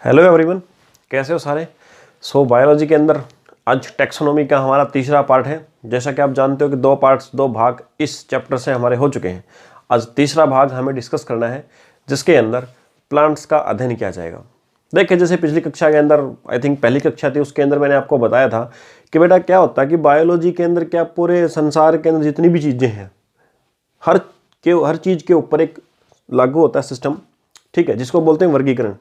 Hello everyone, कैसे हो सारे। बायोलॉजी के अंदर आज टैक्सोनॉमी का हमारा तीसरा पार्ट है। जैसा कि आप जानते हो कि दो भाग इस चैप्टर से हमारे हो चुके हैं। आज तीसरा भाग हमें डिस्कस करना है, जिसके अंदर प्लांट्स का अध्ययन किया जाएगा। देखिए, जैसे पिछली कक्षा के अंदर, आई थिंक पहली कक्षा थी, उसके अंदर मैंने आपको बताया था कि बेटा क्या होता है कि बायोलॉजी के अंदर क्या पूरे संसार के अंदर जितनी भी चीज़ें हैं, हर चीज़ के ऊपर एक लागू होता है सिस्टम, ठीक है, जिसको बोलते हैं वर्गीकरण।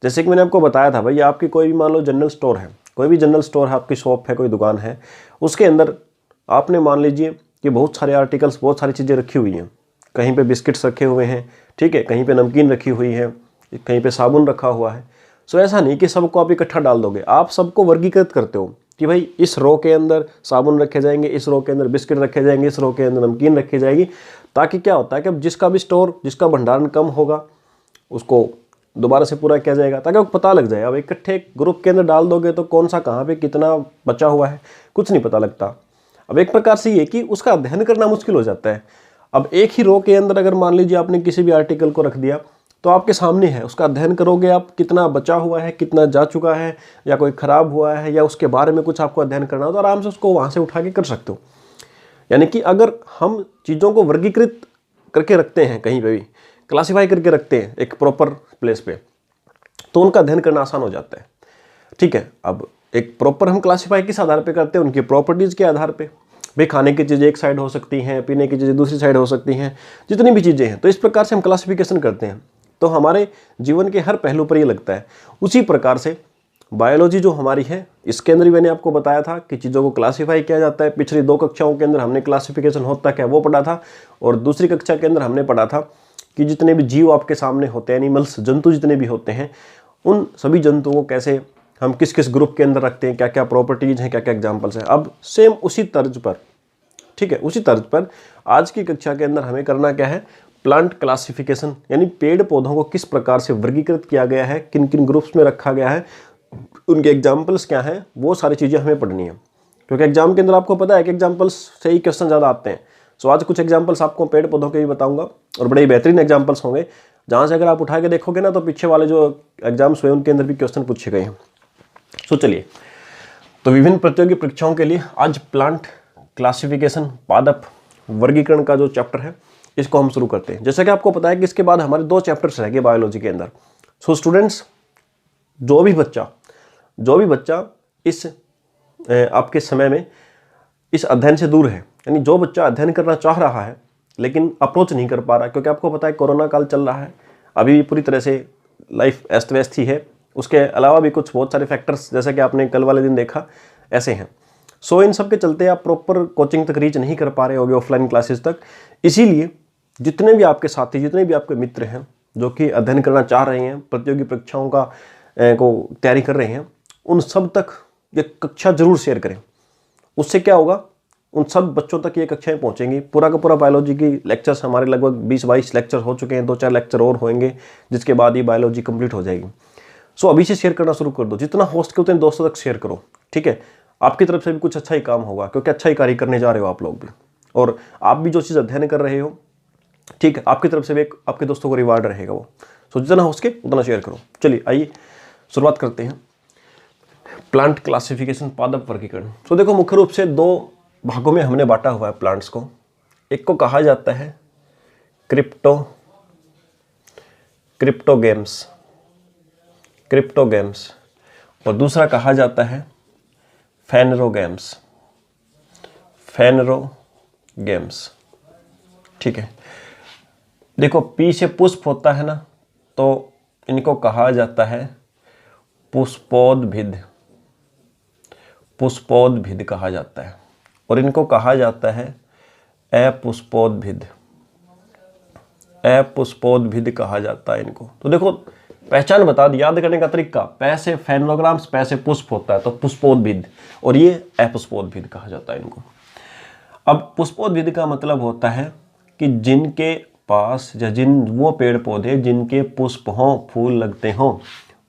जैसे कि मैंने आपको बताया था भाई, आपकी कोई भी मान लो जनरल स्टोर है, कोई भी जनरल स्टोर है, आपकी शॉप है, कोई दुकान है, उसके अंदर आपने मान लीजिए कि बहुत सारे आर्टिकल्स, बहुत सारी चीज़ें रखी हुई हैं। कहीं पे बिस्किट्स रखे हुए हैं, ठीक है, कहीं पे नमकीन रखी हुई है, कहीं पे साबुन रखा हुआ है। सो ऐसा नहीं कि सबको आप इकट्ठा डाल दोगे, आप सबको वर्गीकृत करते हो कि भाई इस रो के अंदर साबुन रखे जाएंगे, इस रो के अंदर बिस्किट रखे जाएंगे, इस रो के अंदर नमकीन रखी जाएगी। ताकि क्या होता है कि अब जिसका भी स्टोर, जिसका भंडारण कम होगा, उसको दोबारा से पूरा किया जाएगा, ताकि आपको पता लग जाए। अब इकट्ठे ग्रुप के अंदर डाल दोगे तो कौन सा कहाँ पे कितना बचा हुआ है, कुछ नहीं पता लगता। अब एक प्रकार से ये कि उसका अध्ययन करना मुश्किल हो जाता है। अब एक ही रो के अंदर अगर मान लीजिए आपने किसी भी आर्टिकल को रख दिया, तो आपके सामने है, उसका अध्ययन करोगे आप, कितना बचा हुआ है, कितना जा चुका है, या कोई खराब हुआ है, या उसके बारे में कुछ आपको अध्ययन करना हो, तो आराम से उसको वहाँ से उठा के कर सकते हो। यानी कि अगर हम चीज़ों को वर्गीकृत करके रखते हैं, कहीं पे भी क्लासिफाई करके रखते हैं एक प्रॉपर प्लेस पे, तो उनका अध्ययन करना आसान हो जाता है, ठीक है। अब एक प्रॉपर हम क्लासिफाई किस आधार पे करते हैं, उनकी प्रॉपर्टीज़ के आधार पे। भाई खाने की चीज़ें एक साइड हो सकती हैं, पीने की चीज़ें दूसरी साइड हो सकती हैं, जितनी भी चीज़ें हैं, तो इस प्रकार से हम क्लासिफिकेशन करते हैं। तो हमारे जीवन के हर पहलू पर ये लगता है। उसी प्रकार से बायोलॉजी जो हमारी है, इसके अंदर भी मैंने आपको बताया था कि चीज़ों को क्लासिफाई किया जाता है। पिछली 2 कक्षाओं के अंदर हमने क्लासिफिकेशन होता क्या वो पढ़ा था, और दूसरी कक्षा के अंदर हमने पढ़ा था कि जितने भी जीव आपके सामने होते हैं, एनिमल्स, जंतु जितने भी होते हैं, उन सभी जंतुओं को कैसे हम किस किस ग्रुप के अंदर रखते हैं, क्या क्या प्रॉपर्टीज़ हैं, क्या क्या एग्जाम्पल्स हैं। अब सेम उसी तर्ज पर, ठीक है, उसी तर्ज पर आज की कक्षा के अंदर हमें करना क्या है, प्लांट क्लासिफिकेशन, यानी पेड़ पौधों को किस प्रकार से वर्गीकृत किया गया है, किन किन ग्रुप्स में रखा गया है, उनके एग्जाम्पल्स क्या हैं, वो सारी चीज़ें हमें पढ़नी है। क्योंकि एग्जाम के अंदर आपको पता है कि एग्जाम्पल्स से ही क्वेश्चन ज़्यादा आते हैं। सो आज कुछ एग्जाम्पल्स आपको पेड़ पौधों के भी बताऊंगा, और बड़े ही बेहतरीन एग्जाम्पल्स होंगे, जहाँ से अगर आप उठा के देखोगे ना, तो पीछे वाले जो एग्जाम्स हुए उनके अंदर भी क्वेश्चन पूछे गए हैं। सो चलिए, तो विभिन्न प्रतियोगी परीक्षाओं के लिए आज प्लांट क्लासिफिकेशन, पादप वर्गीकरण का जो चैप्टर है, इसको हम शुरू करते हैं। जैसा कि आपको पता है कि इसके बाद हमारे 2 चैप्टर्स रह गए बायोलॉजी के अंदर। सो स्टूडेंट्स, जो भी बच्चा इस आपके समय में इस अध्ययन से दूर है, यानी जो बच्चा अध्ययन करना चाह रहा है लेकिन अप्रोच नहीं कर पा रहा, क्योंकि आपको पता है कोरोना काल चल रहा है, अभी पूरी तरह से लाइफ अस्त व्यस्त ही है। उसके अलावा भी कुछ बहुत सारे फैक्टर्स, जैसा कि आपने कल वाले दिन देखा, ऐसे हैं। सो इन सब के चलते आप प्रॉपर कोचिंग तक रीच नहीं कर पा रहे होगे, ऑफलाइन क्लासेस तक। इसीलिए जितने भी आपके साथी, जितने भी आपके मित्र हैं जो कि अध्ययन करना चाह रहे हैं, प्रतियोगी परीक्षाओं का को तैयारी कर रहे हैं, उन सब तक ये कक्षा जरूर शेयर करें। उससे क्या होगा, उन सब बच्चों तक ये कक्षाएं पहुंचेंगी। पूरा का पूरा बायोलॉजी की लेक्चर्स हमारे लगभग 20-22 लेक्चर हो चुके हैं, 2-4 लेक्चर और होंगे, जिसके बाद ये बायोलॉजी कंप्लीट हो जाएगी। सो अभी से शेयर करना शुरू कर दो, जितना हो सके उतने दोस्तों तक शेयर करो, ठीक है। आपकी तरफ से भी कुछ अच्छा ही काम होगा, क्योंकि अच्छा ही कार्य करने जा रहे हो आप लोग भी, और आप भी जो चीज़ अध्ययन कर रहे हो, ठीक है, आपकी तरफ से भी एक आपके दोस्तों को रिवार्ड रहेगा वो। सो जितना हो सके उतना शेयर करो। चलिए आइए शुरुआत करते हैं। प्लांट क्लासिफिकेशन, पादप वर्गीकरण। तो देखो, मुख्य रूप से 2 भागों में हमने बांटा हुआ है प्लांट्स को। एक को कहा जाता है क्रिप्टोगेम्स, और दूसरा कहा जाता है फेनरोगेम्स, ठीक है। देखो, पी से पुष्प होता है ना, तो इनको कहा जाता है पुष्पोद्भिद कहा जाता है, और इनको कहा जाता है अपुष्पोद्भिद कहा जाता है इनको। तो देखो, पहचान बता दी, याद करने का तरीका, पैसे फेनोग्राम्स, पैसे पुष्प होता है, तो पुष्पोद्भिद, और ये अपुष्पोद्भिद कहा जाता है इनको। अब पुष्पोद्भिद का मतलब होता है कि जिनके पास, या वो पेड़ पौधे जिनके पुष्प हों, फूल लगते हों,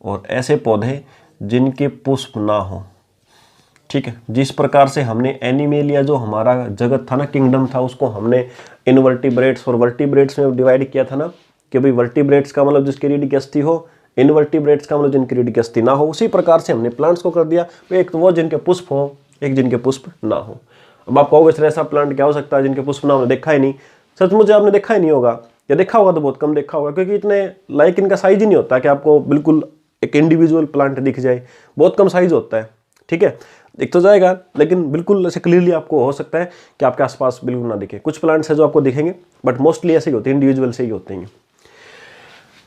और ऐसे पौधे जिनके पुष्प ना हो, ठीक है। जिस प्रकार से हमने एनिमेलिया, जो हमारा जगत था ना, किंगडम था, उसको हमने इनवर्टिब्रेट्स और वर्टिब्रेट्स में डिवाइड किया था ना, कि भाई वर्टिब्रेट्स का मतलब जिसकी रीढ़ की अस्थि हो, इनवर्टिब्रेट्स का मतलब जिनकी रीढ़ की अस्थि ना हो। उसी प्रकार से हमने प्लांट्स को कर दिया, एक तो वो जिनके पुष्प हो, एक जिनके पुष्प ना हो। अब आप कहोगे सर ऐसा प्लांट क्या हो सकता है जिनके पुष्प ना हो, देखा ही नहीं। सचमुच आपने देखा ही नहीं होगा, या देखा होगा तो बहुत कम देखा होगा, क्योंकि इतने लाइक इनका साइज ही नहीं होता कि आपको बिल्कुल एक इंडिविजुअल प्लांट दिख जाए, बहुत कम साइज होता है। ठीक है, दिख तो जाएगा लेकिन बिल्कुल ऐसे क्लियरली आपको हो सकता है कि आपके आसपास बिल्कुल ना दिखे। कुछ प्लांट्स है जो आपको दिखेंगे, बट मोस्टली ऐसे ही होते हैं, इंडिविजुअल से ही होते हैं।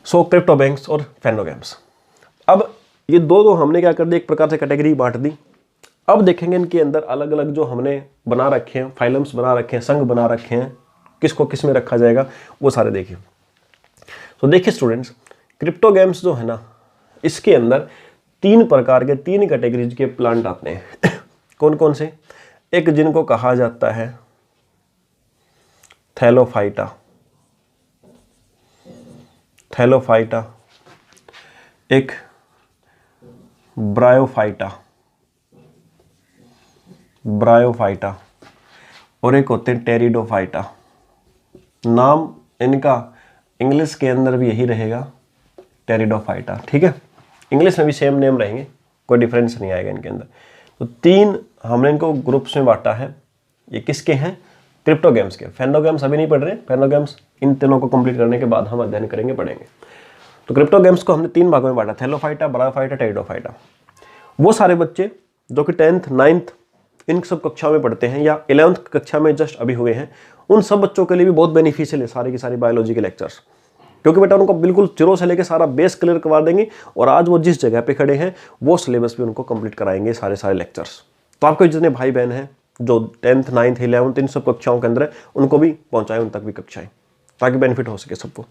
सो क्रिप्टोगैम्स और फेनोगैम्स। अब ये दो हमने क्या कर दिया, एक प्रकार से कैटेगरी बांट दी। अब देखेंगे इनके अंदर अलग अलग जो हमने बना रखे हैं, फाइलम्स बना रखे हैं, संघ बना रखे हैं, किसको किस में रखा जाएगा वो सारे देखिए। तो देखिए स्टूडेंट्स, क्रिप्टोगैम्स जो है ना, इसके अंदर 3 प्रकार के 3 कैटेगरीज के प्लांट आते हैं। कौन कौन से? एक जिनको कहा जाता है थैलोफाइटा, थैलोफाइटा, एक ब्रायोफाइटा, ब्रायोफाइटा, और एक होते हैं टेरिडोफाइटा। नाम इनका इंग्लिश के अंदर भी यही रहेगा, टेरिडोफाइटा। ठीक है, इंग्लिश में भी सेम नेम रहेंगे, कोई डिफरेंस नहीं आएगा इनके अंदर। तो 3 हमने इनको ग्रुप्स में बांटा है। ये किसके हैं? क्रिप्टोगैम्स के। फेनोगैम्स अभी नहीं पढ़ रहे, फेनोगैम्स इन तीनों को कंप्लीट करने के बाद हम अध्ययन करेंगे, पढ़ेंगे। तो क्रिप्टोगैम्स को हमने 3 भागों में बांटा, थैलोफाइटा, ब्रायोफाइटा, टेरिडोफाइटा। वो सारे बच्चे जो कि 10th 9th इन सब कक्षाओं में पढ़ते हैं, या 11th कक्षा में जस्ट अभी हुए हैं, उन सब बच्चों के लिए भी बहुत बेनिफिशियल है सारी की सारी बायोलॉजी के लेक्चर्स, क्योंकि बेटा उनको बिल्कुल जीरो से लेकर सारा बेस क्लियर करवा देंगे, और आज वो जिस जगह पे खड़े हैं वो सिलेबस भी उनको कंप्लीट कराएंगे सारे लेक्चर्स। तो आपके जितने भाई बहन हैं जो 10th 9th 11th इन सब कक्षाओं के अंदर है, उनको भी पहुंचाएं उन तक भी कक्षाएं, ताकि बेनिफिट हो सके सबको।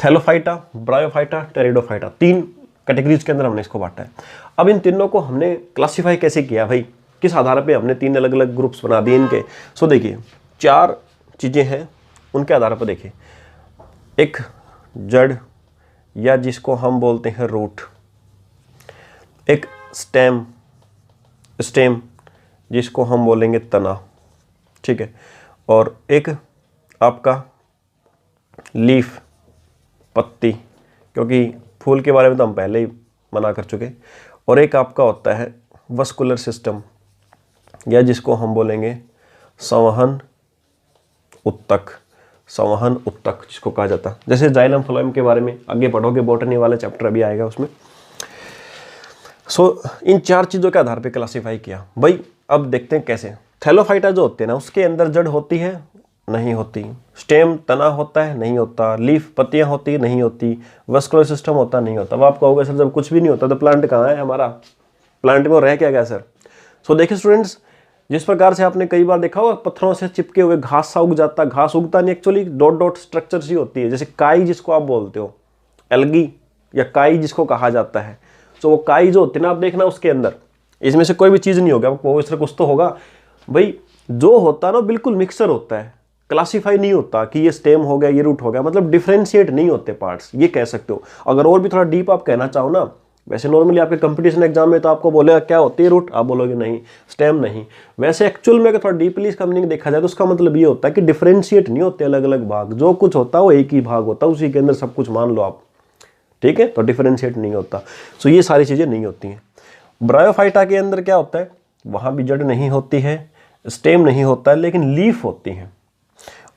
थैलोफाइटा, ब्रायोफाइटा, टेरिडोफाइटा, 3 कैटेगरीज के अंदर हमने इसको बांटा है। अब इन तीनों को हमने क्लासीफाई कैसे किया भाई, किस आधार पे हमने 3 अलग अलग ग्रुप्स बना दिए इनके? सो देखिए 4 चीजें हैं, उनके आधार पर देखिए। एक जड़, या जिसको हम बोलते हैं रूट, एक स्टेम, स्टेम जिसको हम बोलेंगे तना, ठीक है, और एक आपका लीफ, पत्ती, क्योंकि फूल के बारे में तो हम पहले ही मना कर चुके, और एक आपका होता है वस्कुलर सिस्टम, या जिसको हम बोलेंगे संवहन उत्तक, संवहन उत्तक जिसको कहा जाता है। जैसे जाइलम फ्लोएम के बारे में आगे पढ़ोगे, बॉटनी वाला चैप्टर अभी आएगा उसमें। सो इन 4 चीज़ों के आधार पे क्लासीफाई किया भाई। अब देखते हैं कैसे। थैलोफाइटा जो होते हैं ना, उसके अंदर जड़ होती है? नहीं होती। स्टेम, तना होता है? नहीं होता। लीफ, पत्तियां होती है? नहीं होती। वस्कुलर सिस्टम होता? नहीं होता। अब आप कहोगे सर जब कुछ भी नहीं होता तो प्लांट कहाँ है हमारा, प्लांट में रह क्या गया सर? सो देखिए स्टूडेंट्स, जिस प्रकार से आपने कई बार देखा होगा पत्थरों से चिपके हुए घास सा उग जाता, घास उगता नहीं, एक्चुअली डॉट डॉट स्ट्रक्चर सी होती है, जैसे काई जिसको आप बोलते हो, एल्गी या काई जिसको कहा जाता है। तो वो काई जो होती है ना, आप देखना उसके अंदर इसमें से कोई भी चीज़ नहीं होगा, आपको इस तरह कुछ तो होगा भाई। जो होता है ना बिल्कुल मिक्सर होता है, क्लासीफाई नहीं होता कि ये स्टेम हो गया, ये रूट हो गया, मतलब डिफ्रेंशिएट नहीं होते पार्ट्स, ये कह सकते हो। अगर और भी थोड़ा डीप आप कहना चाहो ना, वैसे नॉर्मली आपके कंपटीशन एग्जाम में तो आपको बोलेगा क्या होती है रूट, आप बोलोगे नहीं, स्टेम नहीं। वैसे एक्चुअल में अगर थोड़ा डीपली इसका मीनिंग देखा जाए तो उसका मतलब ये होता है कि डिफरेंशिएट नहीं होते अलग अलग भाग, जो कुछ होता है वो एक ही भाग होता है, उसी के अंदर सब कुछ मान लो आप, ठीक है। तो डिफरेंशिएट नहीं होता। सो ये सारी चीज़ें नहीं होती हैं। ब्रायोफाइटा के अंदर क्या होता है, वहाँ भी जड़ नहीं होती है, स्टेम नहीं होता है, लेकिन लीफ होती है,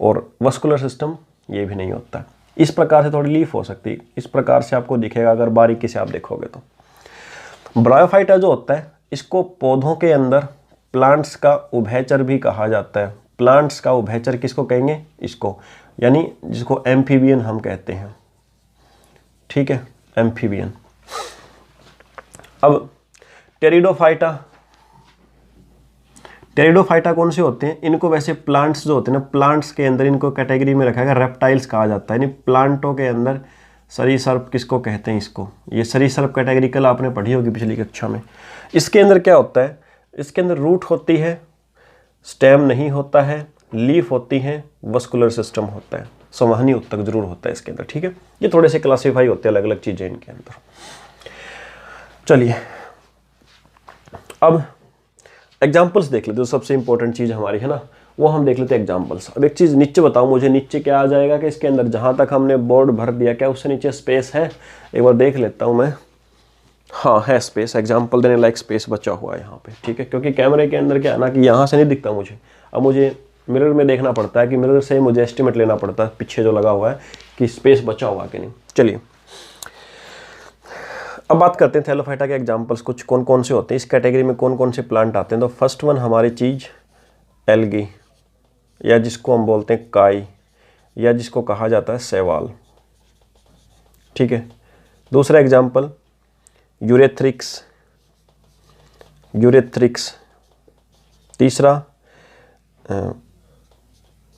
और वस्कुलर सिस्टम ये भी नहीं होता है। इस प्रकार से थोड़ी लीफ हो सकती है, इस प्रकार से आपको दिखेगा अगर बारीकी से आप देखोगे तो। ब्रायोफाइटा जो होता है, इसको पौधों के अंदर प्लांट्स का उभयचर भी कहा जाता है। प्लांट्स का उभयचर किसको कहेंगे? इसको, यानी जिसको एम्फीबियन हम कहते हैं, ठीक है, एम्फीबियन। अब टेरिडोफाइटा, टेरिडोफाइटा कौन से होते हैं? इनको वैसे प्लांट्स जो होते हैं ना, प्लांट्स के अंदर इनको कैटेगरी में रखा गया, रेप्टाइल्स कहा जाता है, यानी प्लांटों के अंदर सरीसृप किसको कहते हैं? इसको। ये सरीसृप कैटेगरी कल आपने पढ़ी होगी पिछली कक्षा में। इसके अंदर क्या होता है? इसके अंदर रूट होती है, स्टेम नहीं होता है, लीफ होती है, वस्कुलर सिस्टम होता है, संवहनी उत्तक जरूर होता है इसके अंदर, ठीक है। ये थोड़े से क्लासीफाई होते हैं अलग अलग चीजें इनके अंदर। चलिए अब एग्जाम्पल्स देख लेते, जो सबसे इंपॉर्टेंट चीज़ हमारी है ना, वो हम देख लेते हैं एग्जाम्पल्स। अब एक चीज़ नीचे बताओ मुझे, नीचे क्या आ जाएगा कि इसके अंदर जहाँ तक हमने बोर्ड भर दिया क्या उससे नीचे स्पेस है? एक बार देख लेता हूँ मैं। हाँ है स्पेस, एग्जाम्पल देने लायक स्पेस बचा हुआ है यहाँ पे, ठीक है। क्योंकि कैमरे के अंदर क्या है ना कि यहाँ से नहीं दिखता मुझे, अब मुझे मिरर में देखना पड़ता है कि मिरर से मुझे एस्टिमेट लेना पड़ता है पीछे जो लगा हुआ है कि स्पेस बचा हुआ कि नहीं। चलिए अब बात करते हैं थैलोफाइटा के एग्जाम्पल्स, कुछ कौन कौन से होते हैं, इस कैटेगरी में कौन कौन से प्लांट आते हैं। तो फर्स्ट वन हमारी चीज़ एल्गी, या जिसको हम बोलते हैं काई, या जिसको कहा जाता है शैवाल, ठीक है। दूसरा एग्जाम्पल यूरेथ्रिक्स, यूरेथ्रिक्स। तीसरा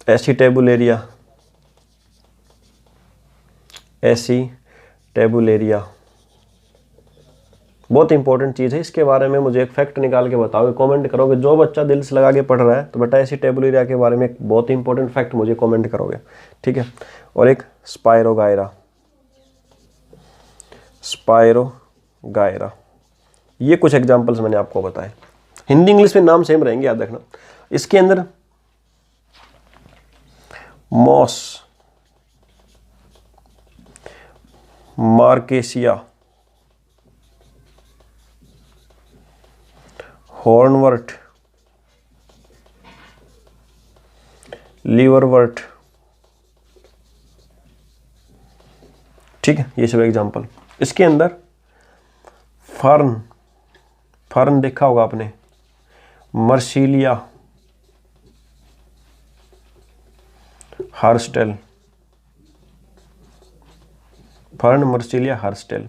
एसीटेबुलेरिया, एसीटेबुलेरिया। बहुत इंपॉर्टेंट चीज़ है, इसके बारे में मुझे एक फैक्ट निकाल के बताओगे, कमेंट करोगे। जो बच्चा दिल से लगा के पढ़ रहा है तो बेटा एसीटेबुलेरिया के बारे में एक बहुत इंपॉर्टेंट फैक्ट मुझे कमेंट करोगे, ठीक है। और एक स्पायरोगायरा, स्पायरोगायरा। ये कुछ एग्जाम्पल्स मैंने आपको बताए। हिंदी इंग्लिश में नाम सेम रहेंगे, याद रखना। इसके अंदर मॉस, मार्केसिया, हॉर्नवर्ट, लीवरवर्ट, ठीक है। ये सब एग्जाम्पल। इसके अंदर फर्न, फर्न देखा होगा आपने, मर्सिलिया, हर्स्टेल, फर्न, मर्सिलिया, हर्स्टेल,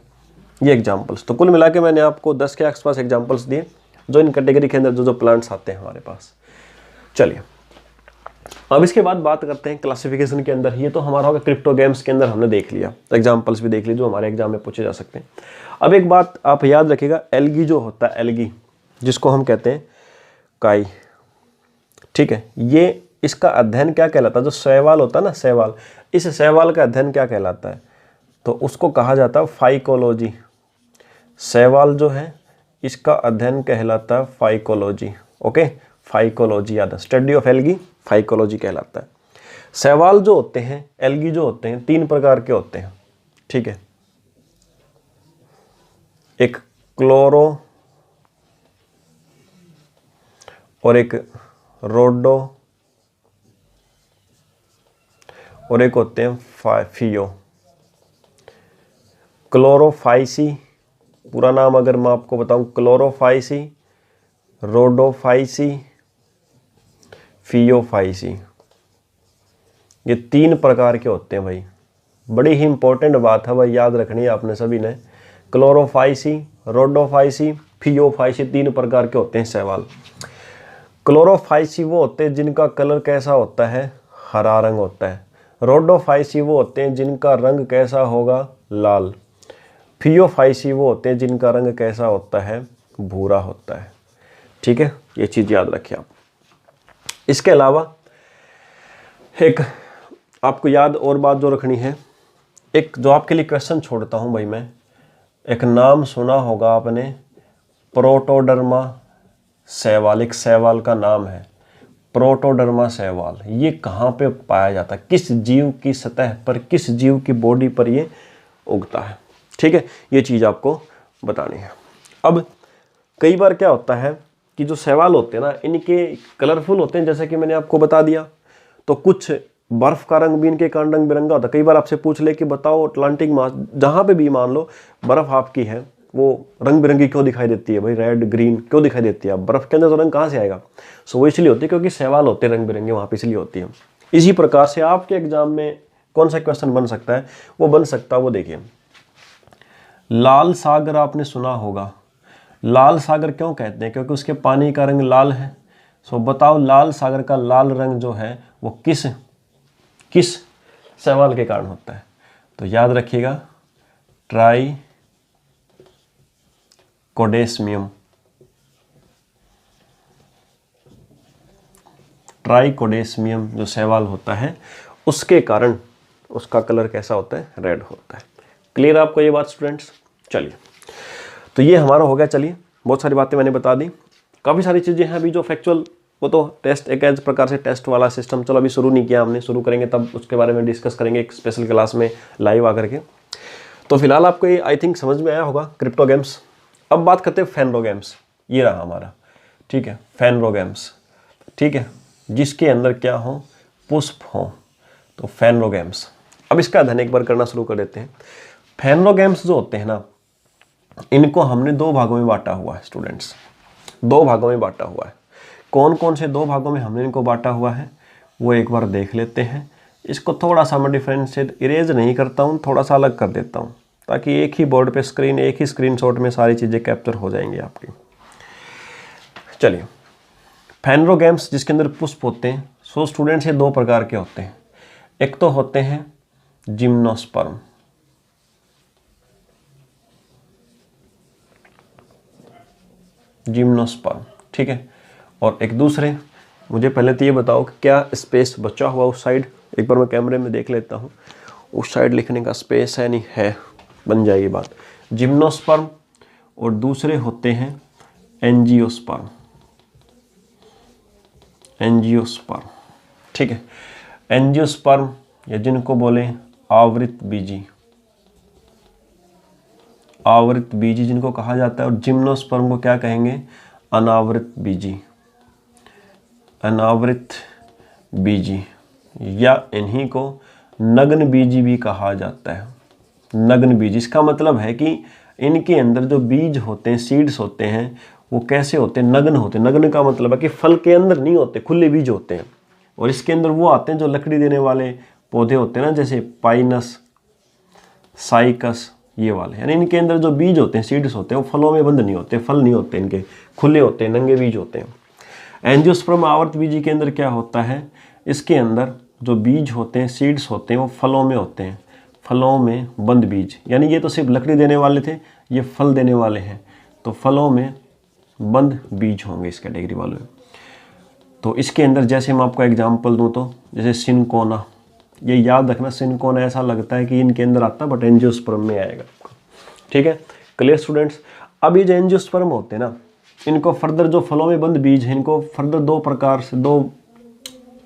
ये एग्जाम्पल्स। तो कुल मिला के मैंने आपको 10 के आसपास एग्जाम्पल्स दिए जो इन कैटेगरी के अंदर जो जो प्लांट्स आते हैं हमारे पास। चलिए अब इसके बाद बात करते हैं क्लासिफिकेशन के अंदर। ये तो हमारा होगा क्रिप्टोगेम्स के अंदर हमने देख लिया, एग्जाम्पल्स भी देख ली जो हमारे एग्जाम में पूछे जा सकते हैं। अब एक बात आप याद रखिएगा, एल्गी जो होता है, एल्गी जिसको हम कहते हैं काई, ठीक है, ये इसका अध्ययन क्या कहलाता है? जो शैवाल होता है ना, शैवाल, इस शैवाल का अध्ययन क्या कहलाता है? तो उसको कहा जाता है फाइकोलॉजी। शैवाल जो है इसका अध्ययन कहलाता है फाइकोलॉजी, ओके। फाइकोलॉजी याद है, स्टडी ऑफ एल्गी फाइकोलॉजी कहलाता है। शैवाल जो होते हैं, एल्गी जो होते हैं, 3 प्रकार के होते हैं, ठीक है। एक क्लोरो और एक रोडो और एक होते हैं फियो। क्लोरोफाइसी, पूरा नाम अगर मैं आपको बताऊं, क्लोरोफाइसी, रोडोफाइसी, फियोफाइसी, ये 3 प्रकार के होते हैं भाई। बड़ी ही इंपॉर्टेंट बात है भाई, याद रखनी है आपने सभी ने। क्लोरोफाइसी, रोडोफाइसी, फियोफाइसी, 3 प्रकार के होते हैं शैवाल। क्लोरोफाइसी वो होते हैं जिनका कलर कैसा होता है? हरा रंग होता है। रोडोफाइसी वो होते हैं जिनका रंग कैसा होगा? लाल। फियोफाइसी वो होते हैं जिनका रंग कैसा होता है? भूरा होता है, ठीक है। ये चीज़ याद रखिए आप। इसके अलावा एक आपको याद और बात जो रखनी है, एक जो आपके लिए क्वेश्चन छोड़ता हूं भाई मैं, एक नाम सुना होगा आपने, प्रोटोडर्मा शैवाल। एक शैवाल का नाम है प्रोटोडर्मा शैवाल। ये कहाँ पे पाया जाता है? किस जीव की सतह पर, किस जीव की बॉडी पर ये उगता है, ठीक है। ये चीज़ आपको बतानी है। अब कई बार क्या होता है कि जो शैवाल होते हैं ना, इनके कलरफुल होते हैं, जैसे कि मैंने आपको बता दिया। तो कुछ बर्फ़ का रंग भी इनके कारण रंग बिरंगा होता है। कई बार आपसे पूछ ले कि बताओ अटलांटिक महासागर, जहाँ पे भी मान लो बर्फ़ आपकी है, वो रंग बिरंगी क्यों दिखाई देती है भाई? रेड ग्रीन क्यों दिखाई देती है? बर्फ़ के अंदर तो रंग कहाँ से आएगा? सो वो इसलिए होती है क्योंकि शैवाल होते हैं रंग बिरंगे, वहाँ पर इसलिए होती है। इसी प्रकार से आपके एग्जाम में कौन सा क्वेश्चन बन सकता है? वो बन सकता है, वो देखिए, लाल सागर आपने सुना होगा। लाल सागर क्यों कहते हैं? क्योंकि उसके पानी का रंग लाल है। सो बताओ लाल सागर का लाल रंग जो है वो किस शैवाल के कारण होता है? तो याद रखिएगा, ट्राइकोडेस्मियम। ट्राइकोडेस्मियम जो शैवाल होता है उसके कारण उसका कलर कैसा होता है? रेड होता है। क्लियर आपको ये बात स्टूडेंट्स? चलिए, तो ये हमारा हो गया। चलिए, बहुत सारी बातें मैंने बता दी, काफ़ी सारी चीज़ें हैं अभी जो फैक्चुअल वो तो टेस्ट एक ऐसे प्रकार से टेस्ट वाला सिस्टम, चलो अभी शुरू नहीं किया हमने, शुरू करेंगे तब उसके बारे में डिस्कस करेंगे एक स्पेशल क्लास में लाइव आकर के। तो फिलहाल आपको ये आई थिंक समझ में आया होगा क्रिप्टो गेम्स। अब बात करते हैं फेनरो गेम्स। ये रहा हमारा, ठीक है, फेनरो गेम्स, ठीक है, जिसके अंदर क्या हो, पुष्प हो, तो फेनरो गेम्स। अब इसका अध्ययन एक बार करना शुरू कर देते हैं। फेनरो गेम्स जो होते हैं ना, इनको हमने दो भागों में बांटा हुआ है स्टूडेंट्स, दो भागों में बांटा हुआ है। कौन कौन से दो भागों में हमने इनको बांटा हुआ है वो एक बार देख लेते हैं। इसको थोड़ा सा मैं डिफरेंशिएट इरेज नहीं करता हूँ, थोड़ा सा अलग कर देता हूँ, ताकि एक ही बोर्ड पे स्क्रीन, एक ही स्क्रीनशॉट में सारी चीज़ें कैप्चर हो जाएंगी आपकी। चलिए, फेनरो गेम्स जिसके अंदर पुष्प होते हैं, सो स्टूडेंट्स ये दो प्रकार के होते हैं। एक तो होते हैं जिम्नोस्पर्म, जिम्नोस्पर्म, ठीक है, और एक दूसरे, मुझे पहले तो ये बताओ कि क्या स्पेस बचा हुआ उस साइड, एक बार मैं कैमरे में देख लेता हूँ उस साइड लिखने का स्पेस है, नहीं है, बन जाएगी बात। जिम्नोस्पर्म और दूसरे होते हैं एंजियोस्पर्म, एंजियोस्पर्म, ठीक है। एंजियोस्पर्म या जिनको बोले आवृत बीजी, आवृत बीजी जिनको कहा जाता है, और जिम्नोस्पर्म को क्या कहेंगे, अनावृत बीजी, अनावृत बीजी, या इन्हीं को नग्न बीजी भी कहा जाता है, नग्न बीज। इसका मतलब है कि इनके अंदर जो बीज होते हैं, सीड्स होते हैं, वो कैसे होते हैं, नग्न होते हैं। नग्न का मतलब है कि फल के अंदर नहीं होते, खुले बीज होते हैं। और इसके अंदर वो आते हैं जो लकड़ी देने वाले पौधे होते हैं ना, जैसे पाइनस, साइकस, ये वाले, यानी इनके अंदर जो बीज होते हैं, सीड्स होते हैं, वो फलों में बंद नहीं होते, फल नहीं होते इनके, खुले होते हैं, नंगे बीज होते हैं। एंजियोस्पर्म आवर्त बीजी के अंदर क्या होता है, इसके अंदर जो बीज होते हैं, सीड्स होते हैं, वो फलों में होते हैं, फलों में बंद बीज, यानी ये तो सिर्फ लकड़ी देने वाले थे, ये फल देने वाले हैं, तो फलों में बंद बीज होंगे इस कैटेगरी वालों में। तो इसके अंदर जैसे मैं आपको एग्जांपल दूं तो जैसे सिनकोना, ये याद रखना, सिनकोना ऐसा लगता है कि इनके अंदर आता है बट एंजियोस्पर्म में आएगा, ठीक है, क्लियर स्टूडेंट्स। अब ये जो एंजियोस्पर्म होते हैं ना, इनको फर्दर जो फलों में बंद बीज है, इनको फर्दर दो प्रकार से, दो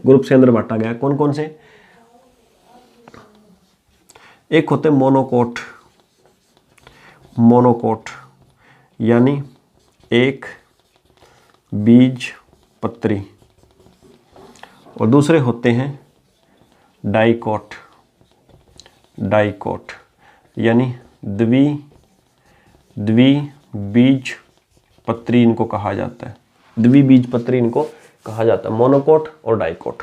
ग्रुप से अंदर बांटा गया। कौन कौन से, एक होते हैं मोनोकोट, मोनोकोट यानी एक बीज पत्री, और दूसरे होते हैं डाइकोट, डाइकोट यानी द्विबीज पत्री इनको कहा जाता है, द्विबीज पत्री इनको कहा जाता है, मोनोकोट और डाइकोट।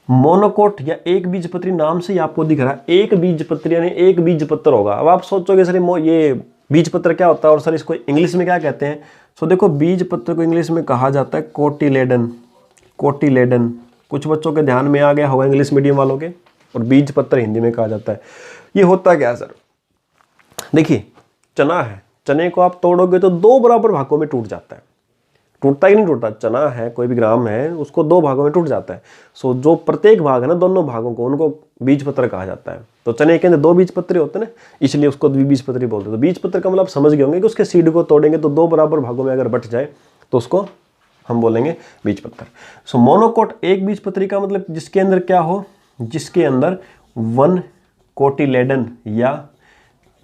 मोनोकोट या एक बीज पत्री नाम से ही आपको दिख रहा है, एक बीज पत्री यानी एक बीज पत्र होगा। अब आप सोचोगे सर ये बीज पत्र क्या होता है और सर इसको इंग्लिश में क्या कहते हैं। सो देखो, बीज पत्र को इंग्लिश में कहा जाता है कोटिलेडन, कोटिलेडन। कुछ बच्चों के ध्यान में आ गया होगा इंग्लिश मीडियम वालों के, और बीज पत्र हिंदी में कहा जाता है। ये होता क्या है सर, देखिए चना है, चने को आप तोड़ोगे तो दो बराबर भागों में टूट जाता है, टूटता ही नहीं टूटता, चना है, कोई भी ग्राम है, उसको दो भागों में टूट जाता है। सो जो प्रत्येक भाग है ना, दोनों भागों को, उनको बीज पत्र कहा जाता है। तो चने के अंदर दो बीज पत्र होते हैं ना, इसलिए उसको द्विबीज पत्री बोलते हैं। तो बीज पत्र का मतलब समझ गए होंगे कि उसके सीड को तोड़ेंगे तो दो बराबर भागों में अगर बट जाए तो उसको हम बोलेंगे बीज पत्र। सो मोनोकोट एक बीज पत्री का मतलब जिसके अंदर क्या हो, जिसके अंदर वन कोटिलेडन या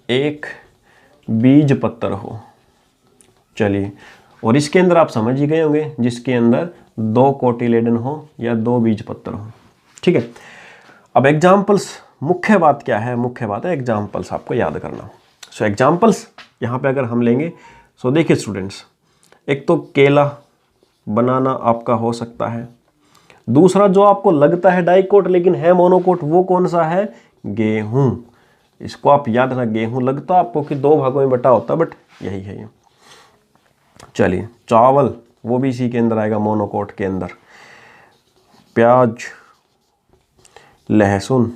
एक बीज पत्र हो। चलिए, और इसके अंदर आप समझ ही गए होंगे जिसके अंदर दो कोटिलेडन हो या दो बीज पत्र हो, ठीक है। अब एग्जाम्पल्स, मुख्य बात क्या है, मुख्य बात है एग्जाम्पल्स आपको याद करना। सो एग्जाम्पल्स यहाँ पे अगर हम लेंगे, सो देखिए स्टूडेंट्स, एक तो केला, बनाना आपका हो सकता है। दूसरा जो आपको लगता है डाइकोट लेकिन है मोनोकोट, वो कौन सा है, गेहूं। इसको आप याद रखना, गेहूं लगता आपको कि दो भागों में बटा होता, बट यही है ये। चलिए, चावल, वो भी इसी के अंदर आएगा, मोनोकोट के अंदर। प्याज, लहसुन,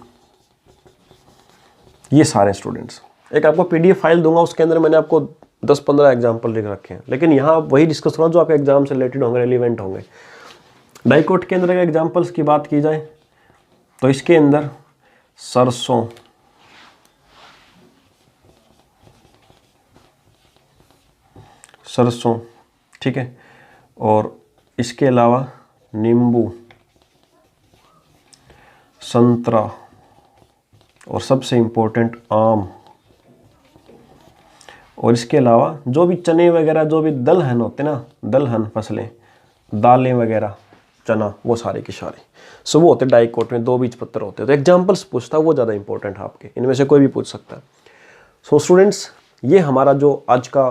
ये सारे स्टूडेंट्स, एक आपको पीडीएफ फाइल दूंगा, उसके अंदर मैंने आपको 10-15 एग्जाम्पल लिख रखे हैं, लेकिन यहाँ वही डिस्कस करो जो आपके एग्जाम से रिलेटेड होंगे, रेलिवेंट होंगे। डाइकोट के अंदर एग्जाम्पल्स की बात की जाए तो इसके अंदर सरसों, सरसों, ठीक है, और इसके अलावा नींबू, संतरा और सबसे इम्पोर्टेंट आम। और इसके अलावा जो भी चने वगैरह, जो भी दलहन होते ना, दलहन फसलें, दालें वगैरह, चना, वो सारे के सारे सब वो होते हैं डाइकोट में, 2 बीज पत्र होते हैं। तो एग्जाम्पल्स पूछता, वो ज़्यादा इंपॉर्टेंट है आपके, इनमें से कोई भी पूछ सकता है। सो स्टूडेंट्स, ये हमारा जो आज का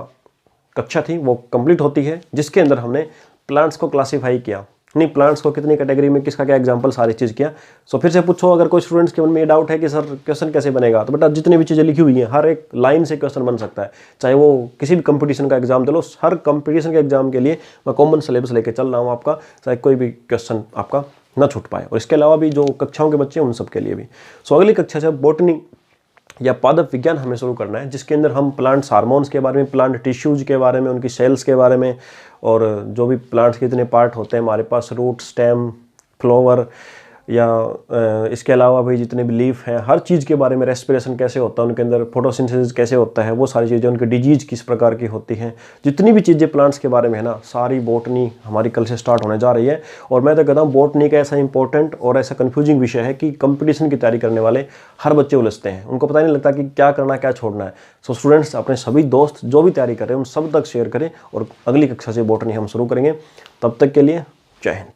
कक्षा थी वो कंप्लीट होती है, जिसके अंदर हमने प्लांट्स को क्लासीफाई किया, नहीं प्लांट्स को कितनी कैटेगरी में किसका क्या एग्जाम्पल, सारी चीज़ किया। सो फिर से पूछो, अगर कोई स्टूडेंट्स के मन में ये डाउट है कि सर क्वेश्चन कैसे बनेगा, तो बेटा जितनी भी चीज़ें लिखी हुई हैं हर एक लाइन से क्वेश्चन बन सकता है। चाहे वो किसी भी कंपटीशन का एग्जाम दे लो, हर कंपटीशन के एग्जाम के लिए मैं कॉमन सिलेबस लेके चल रहा हूँ आपका, चाहे कोई भी क्वेश्चन आपका ना छूट पाए। और इसके अलावा भी जो कक्षाओं के बच्चे हैं उन सब के लिए भी। सो अगली कक्षा से बॉटनी या पादप विज्ञान हमें शुरू करना है, जिसके अंदर हम प्लांट्स हार्मोन्स के बारे में, प्लांट टिश्यूज के बारे में, उनकी सेल्स के बारे में, और जो भी प्लांट्स के इतने पार्ट होते हैं हमारे पास, रूट, स्टेम, फ्लावर, या इसके अलावा भी जितने भी लीफ हैं, हर चीज़ के बारे में, रेस्पिरेशन कैसे होता है उनके अंदर, फोटोसिंथेसिस कैसे होता है, वो सारी चीज़ें, उनकी डिजीज किस प्रकार की होती हैं, जितनी भी चीज़ें प्लांट्स के बारे में है ना, सारी बॉटनी हमारी कल से स्टार्ट होने जा रही है। और मैं तो कहता हूँ बॉटनी का ऐसा इंपॉर्टेंट और ऐसा कन्फ्यूजिंग विषय है कि कंपटीशन की तैयारी करने वाले हर बच्चे उलझते हैं, उनको पता नहीं लगता कि क्या करना क्या छोड़ना है। सो स्टूडेंट्स, अपने सभी दोस्त जो भी तैयारी कर रहे हैं उन सब तक शेयर करें, और अगली कक्षा से बॉटनी हम शुरू करेंगे। तब तक के लिए जय हिंद।